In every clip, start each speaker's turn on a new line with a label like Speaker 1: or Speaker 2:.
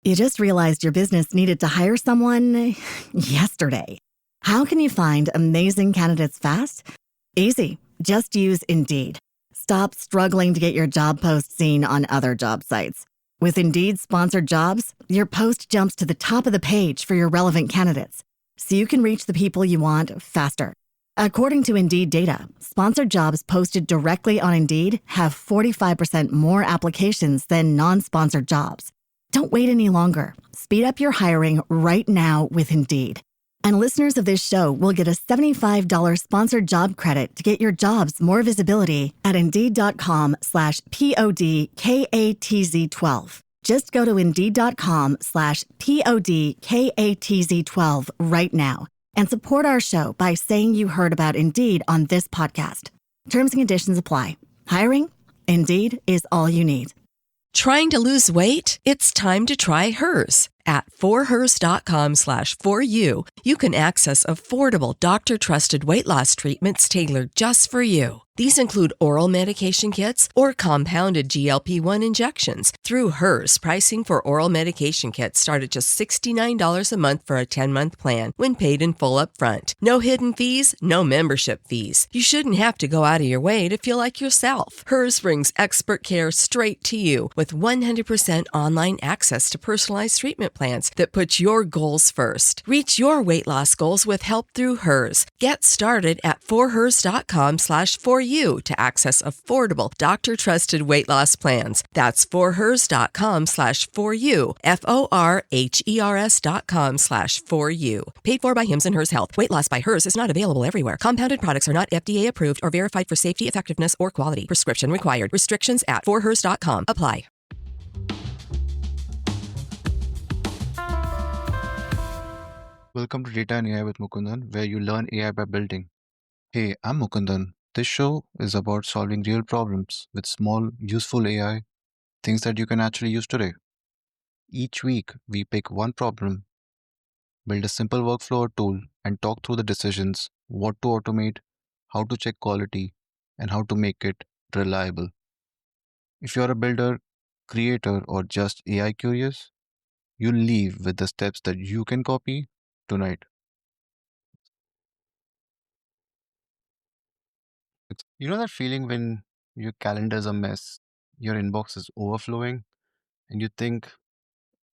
Speaker 1: You just realized your business needed to hire someone yesterday. How can you find amazing candidates fast? Easy. Just use Indeed. Stop struggling to get your job post seen on other job sites. With Indeed sponsored jobs, your post jumps to the top of the page for your relevant candidates, so you can reach the people you want faster. According to Indeed data, sponsored jobs posted directly on Indeed have 45% more applications than non-sponsored jobs. Don't wait any longer. Speed up your hiring right now with Indeed. And listeners of this show will get a $75 sponsored job credit to get your jobs more visibility at Indeed.com/PODKATZ12. Just go to Indeed.com/PODKATZ12 right now and support our show by saying you heard about Indeed on this podcast. Terms and conditions apply. Hiring? Indeed is all you need.
Speaker 2: Trying to lose weight? It's time to try Hers. At forhers.com/4u, you can access affordable, doctor-trusted weight loss treatments tailored just for you. These include oral medication kits or compounded GLP-1 injections. Through Hers, pricing for oral medication kits start at just $69 a month for a 10-month plan when paid in full upfront. No hidden fees, no membership fees. You shouldn't have to go out of your way to feel like yourself. Hers brings expert care straight to you with 100% online access to personalized treatment plans that put your goals first. Reach your weight loss goals with help through Hers. Get started at forhers.com/4u to access affordable, doctor-trusted weight loss plans. That's forhers.com/4u, forhers.com/4u. Paid for by Hims and Hers Health. Weight loss by Hers is not available everywhere. Compounded products are not FDA approved or verified for safety, effectiveness, or quality. Prescription required. Restrictions at forhers.com apply.
Speaker 3: Welcome to Data and AI with Mukundan, where you learn AI by building. Hey, I'm Mukundan. This show is about solving real problems with small, useful AI, things that you can actually use today. Each week, we pick one problem, build a simple workflow or tool, and talk through the decisions, what to automate, how to check quality, and how to make it reliable. If you're a builder, creator, or just AI curious, you'll leave with the steps that you can copy tonight. You know that feeling when your calendar's a mess, your inbox is overflowing, and you think,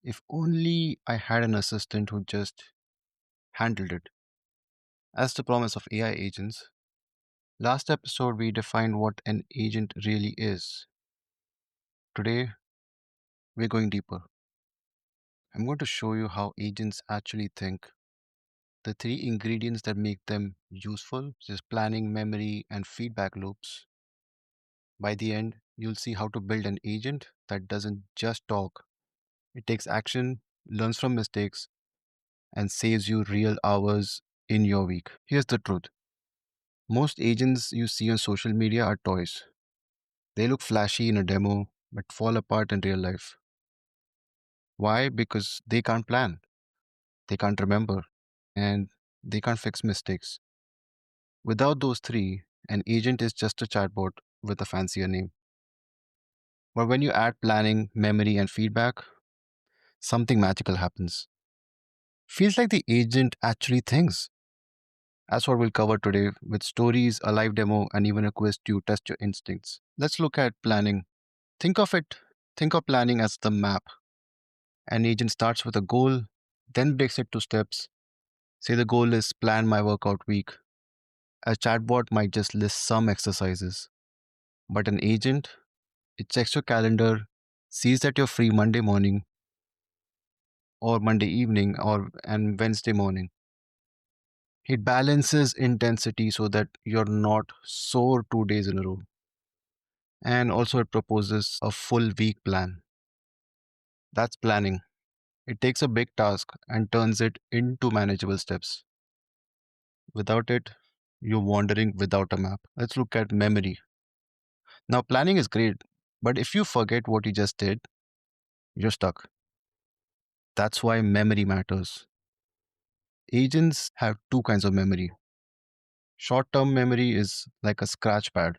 Speaker 3: if only I had an assistant who just handled it. As the promise of AI agents, last episode we defined what an agent really is. Today, we're going deeper. I'm going to show you how agents actually think, the three ingredients that make them useful, just planning, memory, and feedback loops. By the end, you'll see how to build an agent that doesn't just talk, it takes action, learns from mistakes, and saves you real hours in your week. Here's the truth: most agents you see on social media are toys. They look flashy in a demo, but fall apart in real life. Why? Because they can't plan, they can't remember, and they can't fix mistakes. Without those three, an agent is just a chatbot with a fancier name. But when you add planning, memory, and feedback, something magical happens. Feels like the agent actually thinks. That's what we'll cover today with stories, a live demo, and even a quiz to test your instincts. Let's look at planning. Think of it, think of planning as the map. An agent starts with a goal, then breaks it to steps. Say the goal is plan my workout week. A chatbot might just list some exercises. But an agent, it checks your calendar, sees that you're free Monday morning or Monday evening or and Wednesday morning. It balances intensity so that you're not sore 2 days in a row. And also, it proposes a full week plan. That's planning. It takes a big task and turns it into manageable steps. Without it, you're wandering without a map. Let's look at memory. Now, planning is great, but if you forget what you just did, you're stuck. That's why memory matters. Agents have two kinds of memory. Short term memory is like a scratch pad,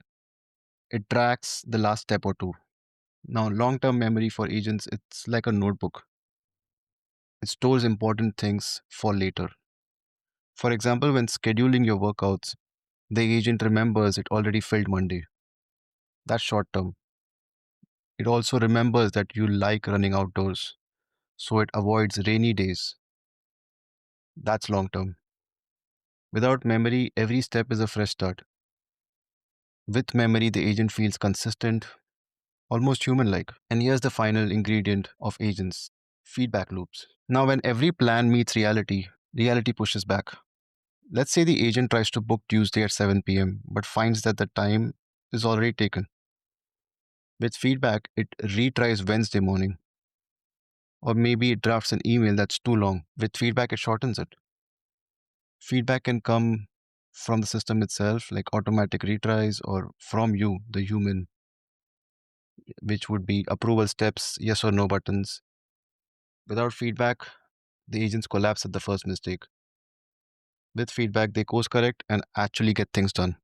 Speaker 3: it tracks the last step or two. Now, long term memory for agents, it's like a notebook. It stores important things for later. For example, when scheduling your workouts, the agent remembers it already filled Monday. That's short term. It also remembers that you like running outdoors, so it avoids rainy days. That's long term. Without memory, every step is a fresh start. With memory, the agent feels consistent, almost human like. And here's the final ingredient of agents: feedback loops. Now, when every plan meets reality, reality pushes back. Let's say the agent tries to book Tuesday at 7 p.m., but finds that the time is already taken. With feedback, it retries Wednesday morning, or maybe it drafts an email that's too long. With feedback, it shortens it. Feedback can come from the system itself, like automatic retries, or from you, the human, which would be approval steps, yes or no buttons. Without feedback, the agents collapse at the first mistake. With feedback, they course correct and actually get things done.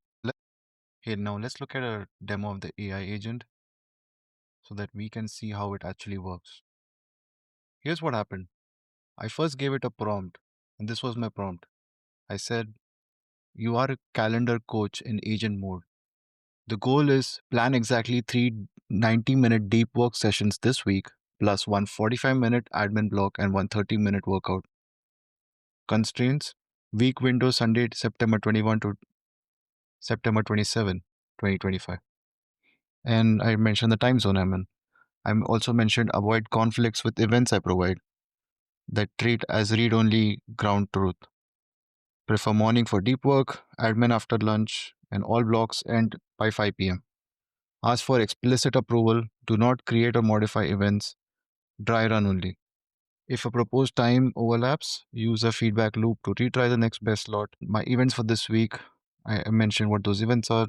Speaker 3: Here, now let's look at a demo of the AI agent so that we can see how it actually works. Here's what happened. I first gave it a prompt, and this was my prompt. I said, "You are a calendar coach in agent mode. The goal is plan exactly three 90-minute deep work sessions this week, plus one 45-minute admin block and one 30-minute workout. Constraints: week window Sunday, September 21 to September 27, 2025." And I mentioned the time zone I'm in. I also mentioned avoid conflicts with events I provide that treat as read only ground truth. Prefer morning for deep work, admin after lunch, and all blocks end by 5 p.m. Ask for explicit approval. Do not create or modify events. Dry run only. If a proposed time overlaps, use a feedback loop to retry the next best slot. My events for this week, I mentioned what those events are,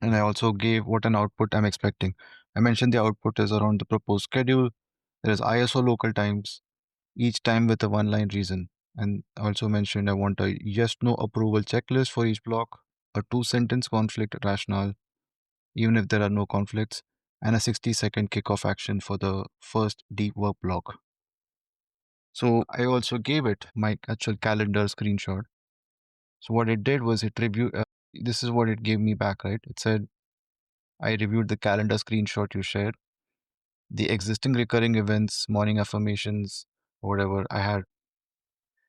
Speaker 3: and I also gave what an output I'm expecting. I mentioned the output is around the proposed schedule. There is ISO local times, each time with a one line reason. And I also mentioned I want a yes no approval checklist for each block, a two-sentence conflict rationale, even if there are no conflicts, and a 60-second kickoff action for the first deep work block. So I also gave it my actual calendar screenshot. So what it did was it reviewed. This is what it gave me back, right? It said, "I reviewed the calendar screenshot you shared, the existing recurring events, morning affirmations, whatever I had."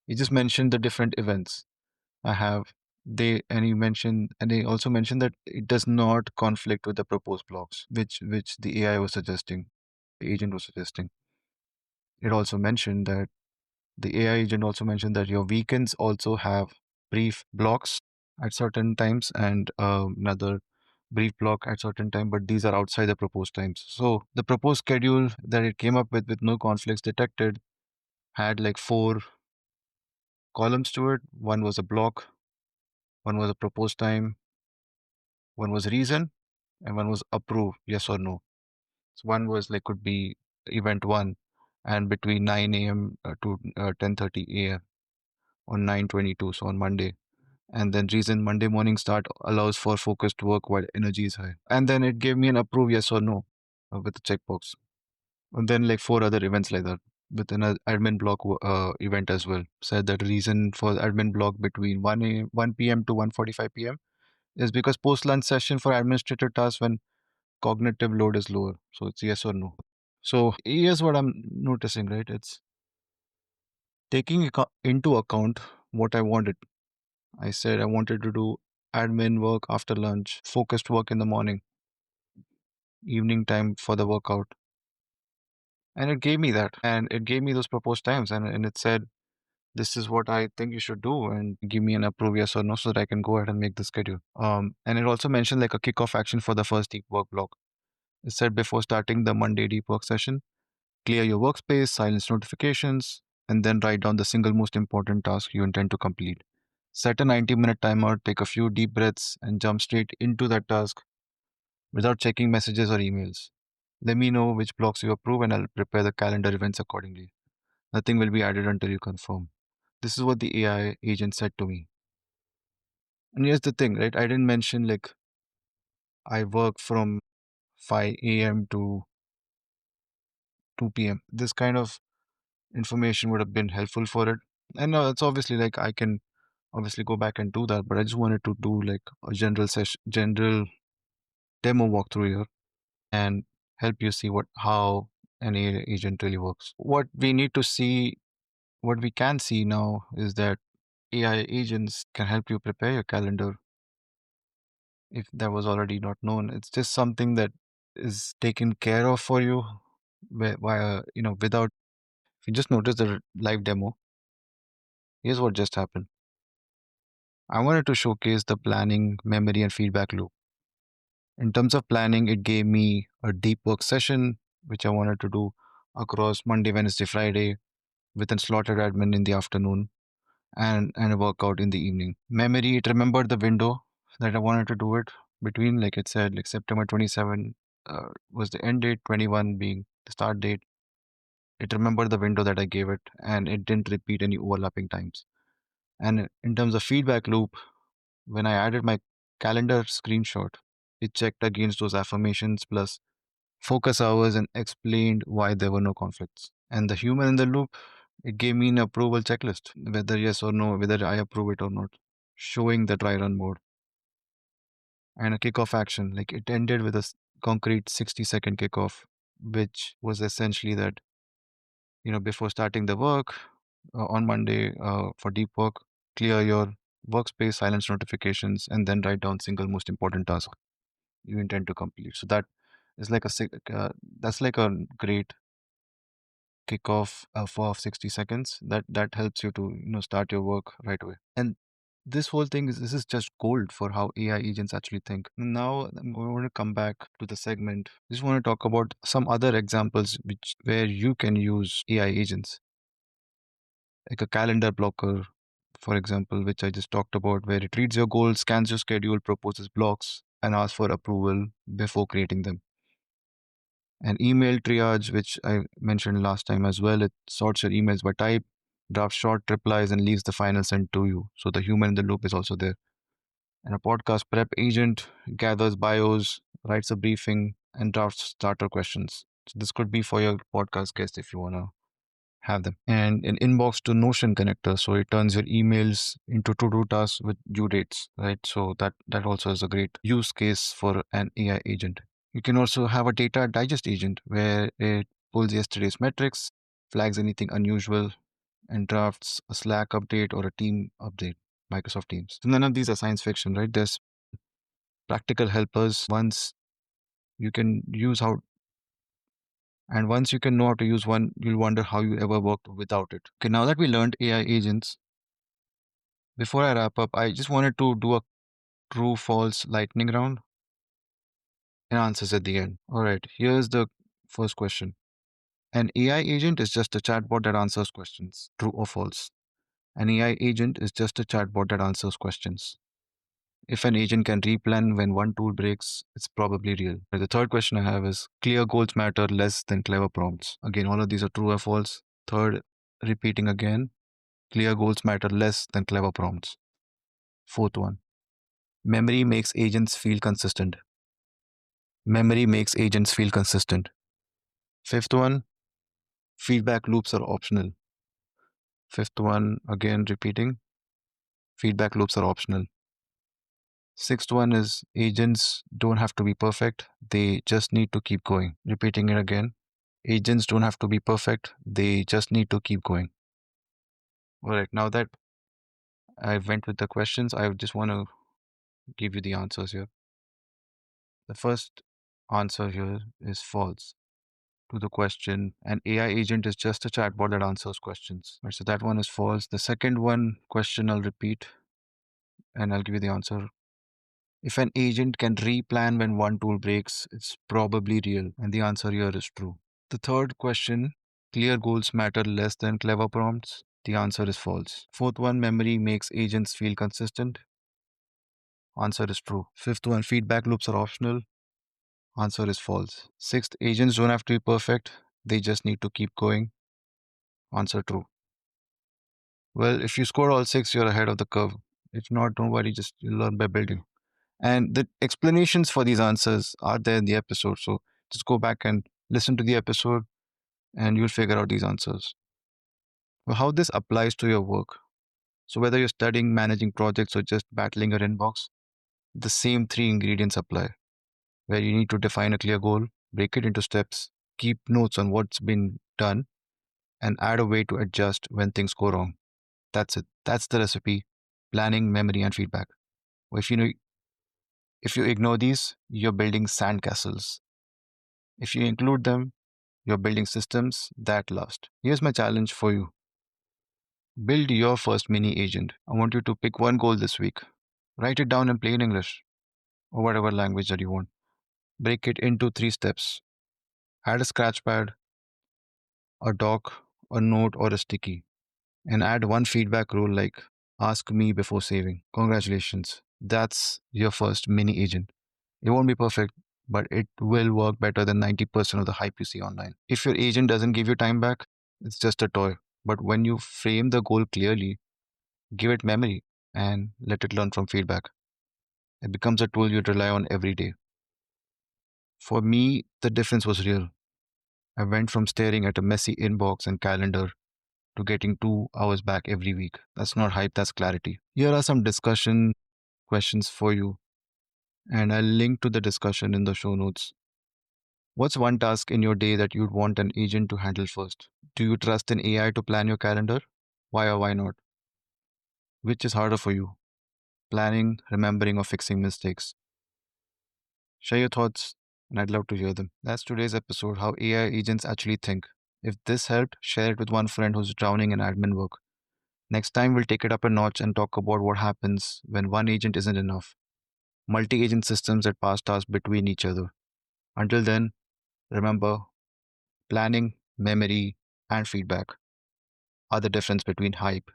Speaker 3: He just mentioned the different events I have. They also mentioned that it does not conflict with the proposed blocks, which the AI was suggesting, the agent was suggesting. It also mentioned that the AI agent also mentioned that your weekends also have brief blocks at certain times and another brief block at certain time, but these are outside the proposed times. So the proposed schedule that it came up with no conflicts detected had like four columns to it. One was a block, one was a proposed time, one was reason, and one was approve, yes or no. So one was like could be event one and between 9 a.m. To 10:30 a.m. on 9/22, so on Monday. And then reason Monday morning start allows for focused work while energy is high. And then it gave me an approve yes or no with the checkbox. And then like four other events like that with an admin block event as well. Said that reason for the admin block between 1 p.m. to 1:45 p.m. is because post lunch session for administrative tasks when cognitive load is lower. So it's yes or no. So here's what I'm noticing, right? It's taking into account what I wanted. I said I wanted to do admin work after lunch, focused work in the morning, evening time for the workout. And it gave me that. And it gave me those proposed times. And it said, this is what I think you should do. And give me an approve yes or no so that I can go ahead and make the schedule. And it also mentioned like a kickoff action for the first deep work block. It said before starting the Monday deep work session, clear your workspace, silence notifications, and then write down the single most important task you intend to complete. Set a 90-minute timer, take a few deep breaths, and jump straight into that task without checking messages or emails. Let me know which blocks you approve, and I'll prepare the calendar events accordingly. Nothing will be added until you confirm. This is what the AI agent said to me. And here's the thing, right? I didn't mention like I work from 5 a.m. to 2 p.m. This kind of information would have been helpful for it. And it's obviously like I can obviously go back and do that, but I just wanted to do like a general demo walkthrough here and help you see how an AI agent really works. What we can see now is that AI agents can help you prepare your calendar if that was already not known. It's just something that is taken care of for you via, without, if you just notice the live demo, here's what just happened. I wanted to showcase the planning, memory, and feedback loop. In terms of planning, it gave me a deep work session, which I wanted to do across Monday, Wednesday, Friday, with a slotted admin in the afternoon and a workout in the evening. Memory, it remembered the window that I wanted to do it between, like it said, like September 27 was the end date, 21 being the start date. It remembered the window that I gave it, and it didn't repeat any overlapping times. And in terms of feedback loop, when I added my calendar screenshot, it checked against those affirmations plus focus hours and explained why there were no conflicts. And the human in the loop, it gave me an approval checklist, whether yes or no, whether I approve it or not, showing the try run mode. And a kickoff action, like it ended with a concrete 60-second kickoff, which was essentially that, before starting the work on Monday for deep work, clear your workspace, silence notifications, and then write down single most important task you intend to complete. So that is like that's like a great kickoff for 60 seconds. That helps you to start your work right away. And this whole thing is this is just gold for how AI agents actually think. Now I'm going to come back to the segment. Just want to talk about some other examples where you can use AI agents, like a calendar blocker, for example, which I just talked about, where it reads your goals, scans your schedule, proposes blocks, and asks for approval before creating them. And email triage, which I mentioned last time as well, it sorts your emails by type, drafts short replies, and leaves the final send to you. So the human in the loop is also there. And a podcast prep agent gathers bios, writes a briefing, and drafts starter questions. So this could be for your podcast guest if you want to have them. And an inbox to Notion connector, so it turns your emails into to-do tasks with due dates, right? So that also is a great use case for an AI agent. You can also have a data digest agent where it pulls yesterday's metrics, flags anything unusual, and drafts a Slack update or a team update, Microsoft Teams. So none of these are science fiction, right? There's practical helpers. You can use how once you can know how to use one, you'll wonder how you ever worked without it. Okay, now that we learned AI agents, before I wrap up, I just wanted to do a true false lightning round and answers at the end. All right, here's the first question. An AI agent is just a chatbot that answers questions, true or false. An AI agent is just a chatbot that answers questions. If an agent can replan when one tool breaks, it's probably real. The third question I have is clear goals matter less than clever prompts. Again, all of these are true or false. Third, repeating again, clear goals matter less than clever prompts. Fourth one, memory makes agents feel consistent. Memory makes agents feel consistent. Fifth one, feedback loops are optional. Fifth one, again repeating, feedback loops are optional. Sixth one is agents don't have to be perfect. They just need to keep going. Repeating it again. Agents don't have to be perfect. They just need to keep going. All right. Now that I went with the questions, I just want to give you the answers here. The first answer here is false to the question. An AI agent is just a chatbot that answers questions. Right, so that one is false. The second one question I'll repeat and I'll give you the answer. If an agent can replan when one tool breaks, it's probably real, and the answer here is true. The third question, clear goals matter less than clever prompts. The answer is false. Fourth one, memory makes agents feel consistent. Answer is true. Fifth one, feedback loops are optional. Answer is false. Sixth, agents don't have to be perfect. They just need to keep going. Answer true. Well, if you score all six, you're ahead of the curve. If not, don't worry, just you learn by building. And the explanations for these answers are there in the episode. So just go back and listen to the episode and you'll figure out these answers. How this applies to your work. So, whether you're studying, managing projects, or just battling your inbox, the same three ingredients apply, where you need to define a clear goal, break it into steps, keep notes on what's been done, and add a way to adjust when things go wrong. That's it. That's the recipe: planning, memory, and feedback. If you know, if you ignore these, you're building sandcastles. If you include them, you're building systems that last. Here's my challenge for you: build your first mini agent. I want you to pick one goal this week. Write it down in plain English or whatever language that you want. Break it into three steps. Add a scratch pad, a doc, a note, or a sticky. And add one feedback rule like ask me before saving. Congratulations. That's your first mini agent. It won't be perfect, but it will work better than 90% of the hype you see online. If your agent doesn't give you time back, it's just a toy. But when you frame the goal clearly, give it memory, and let it learn from feedback, it becomes a tool you'd rely on every day. For me, the difference was real. I went from staring at a messy inbox and calendar to getting 2 hours back every week. That's not hype, that's clarity. Here are some discussion questions for you, and I'll link to the discussion in the show notes. What's one task in your day that you'd want an agent to handle first? Do you trust an AI to plan your calendar? Why or why not? Which is harder for you? Planning, remembering, or fixing mistakes? Share your thoughts, and I'd love to hear them. That's today's episode: how AI agents actually think. If this helped, share it with one friend who's drowning in admin work. Next time, we'll take it up a notch and talk about what happens when one agent isn't enough. Multi agent systems that pass tasks between each other. Until then, remember, planning, memory, and feedback are the difference between hype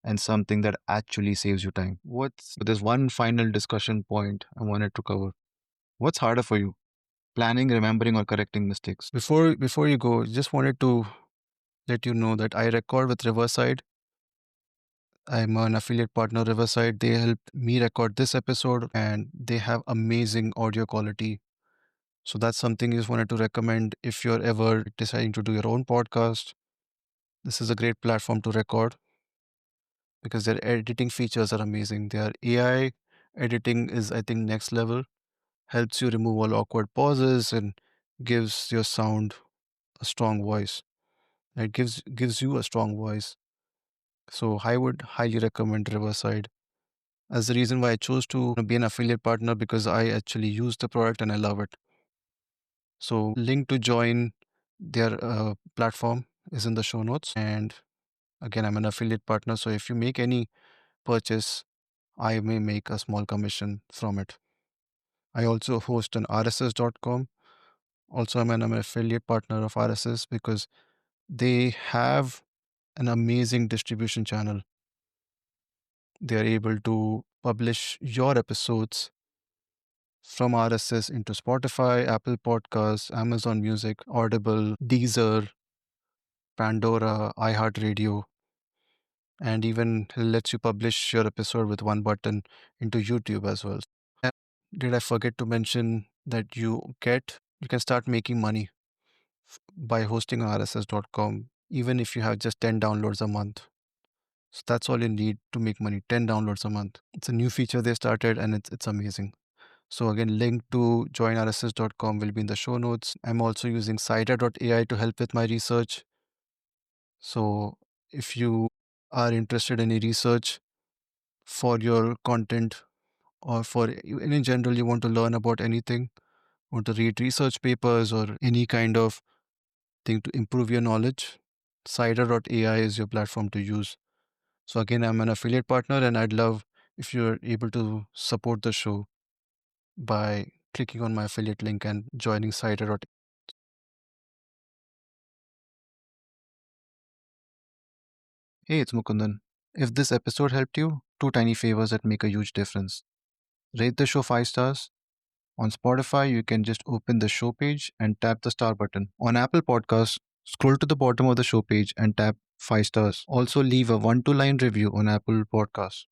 Speaker 3: and something that actually saves you time. But there's one final discussion point I wanted to cover. What's harder for you? Planning, remembering, or correcting mistakes? Before you go, just wanted to let you know that I record with Riverside. I'm an affiliate partner, Riverside. They helped me record this episode and they have amazing audio quality. So that's something I just wanted to recommend if you're ever deciding to do your own podcast. This is a great platform to record because their editing features are amazing. Their AI editing is, I think, next level. Helps you remove all awkward pauses and gives your sound a strong voice. It gives you a strong voice. So I would highly recommend Riverside. As the reason why I chose to be an affiliate partner because I actually use the product and I love it. So link to join their platform is in the show notes. And again, I'm an affiliate partner. So if you make any purchase, I may make a small commission from it. I also host an rss.com. Also, I'm an affiliate partner of RSS because they have an amazing distribution channel. They are able to publish your episodes from RSS into Spotify, Apple Podcasts, Amazon Music, Audible, Deezer, Pandora, iHeartRadio, and even lets you publish your episode with one button into YouTube as well. And did I forget to mention that you can start making money by hosting on rss.com even if you have just 10 downloads a month. So that's all you need to make money, 10 downloads a month. It's a new feature they started and it's amazing. So again, link to joinrss.com will be in the show notes. I'm also using cider.ai to help with my research. So if you are interested in any research for your content or for in general you want to learn about anything, want to read research papers or any kind of thing to improve your knowledge, cider.ai is your platform to use. So again, I'm an affiliate partner and I'd love if you're able to support the show by clicking on my affiliate link and joining cider. Hey, it's Mukundan. If this episode helped you, two tiny favors that make a huge difference. Rate the show 5 stars. On Spotify, you can just open the show page and tap the star button. On Apple Podcasts, scroll to the bottom of the show page and tap 5 stars. Also, leave a 1 to line review on Apple Podcasts.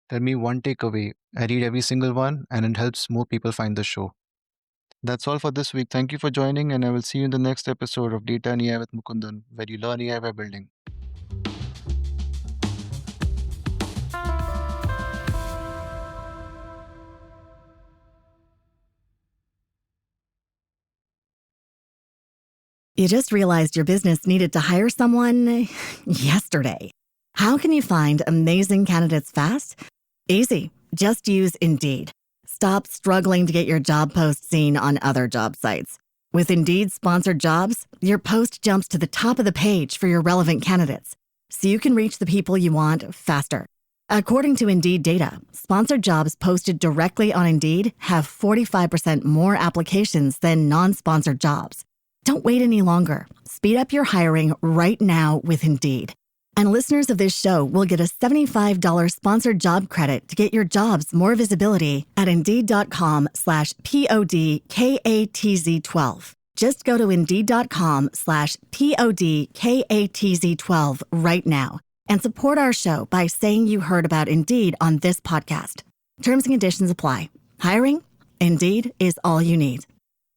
Speaker 3: Tell me one takeaway. I read every single one and it helps more people find the show. That's all for this week. Thank you for joining, and I will see you in the next episode of Data and AI with Mukundan, where you learn AI by building.
Speaker 1: You just realized your business needed to hire someone yesterday. How can you find amazing candidates fast? Easy. Just use Indeed. Stop struggling to get your job post seen on other job sites. With Indeed sponsored jobs, your post jumps to the top of the page for your relevant candidates, so you can reach the people you want faster. According to Indeed data, sponsored jobs posted directly on Indeed have 45% more applications than non-sponsored jobs. Don't wait any longer. Speed up your hiring right now with Indeed. And listeners of this show will get a $75 sponsored job credit to get your jobs more visibility at Indeed.com/PODKATZ12. Just go to Indeed.com/PODKATZ12 right now and support our show by saying you heard about Indeed on this podcast. Terms and conditions apply. Hiring? Indeed is all you need.